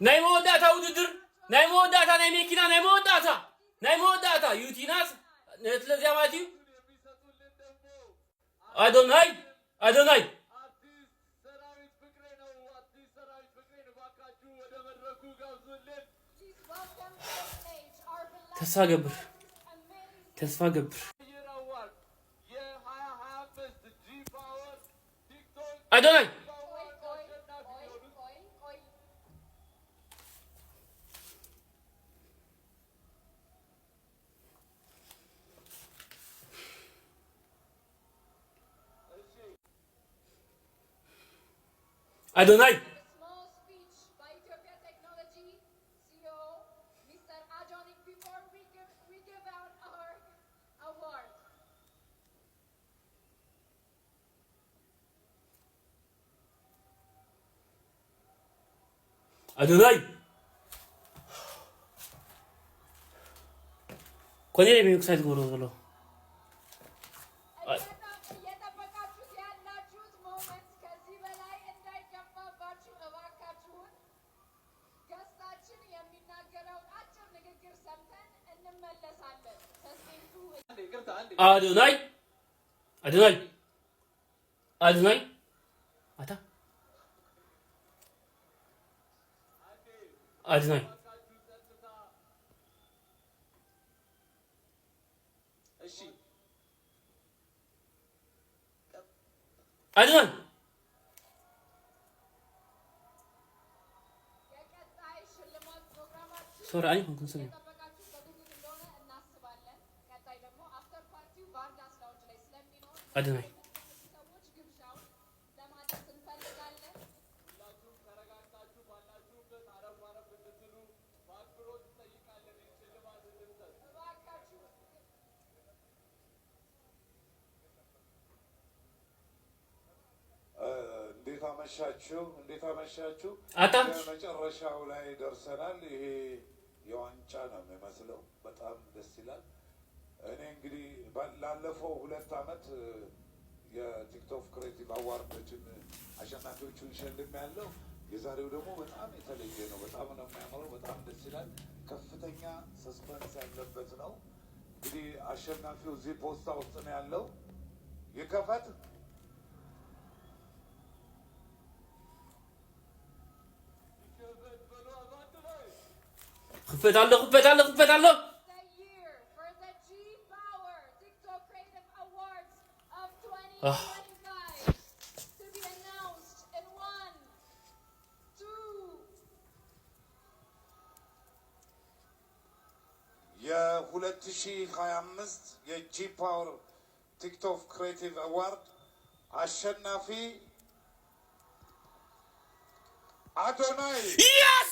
ናይ መወዳእታ ውድድር ናይ መወዳእታ ናይ መኪና ናይ መወዳእታ ዩቲናስ ነትለዚያ ማለት እዩ አዶናይ ተስፋ ገብር አዶናይ Adonai. Small speech by Ethiopia Technology CEO, Mr. Adonik, before we give out our award. Adonai. Kwenye ni excited golo. Adonai. Ata. Adonai. Adonai. Sorry, I don't know. Adonai. እንዴት አመሻችሁ አታ መጨረሻው ላይ ደርሰናል። ይሄ የዋንጫ ነው የሚመስለው። በጣም ደስ ይላል። እኔ እንግዲህ ላለፈው 2 ዓመት የቲክቶክ ክሬቲቭ አዋርዶችን አሸናፊዎቹን ሸልም ያለው የዛሬው ደግሞ በጣም የተለየ ነው። በጣም ነው የሚያምረው። በጣም ደስ ይላል። ከፍተኛ ሰስፐንስ ያለበት ነው። እንግዲህ አሸናፊው እዚህ ፖስታ ውስጥ ነው ያለው። ይከፈት خفتالله The year for the G Power TikTok Creative Awards of 2025 to be announced in 1, 2. የ2025 የጂ ፓወር ቲክቶክ ክሬቲቭ አዋርድ አሸናፊ አዶናይ Yes!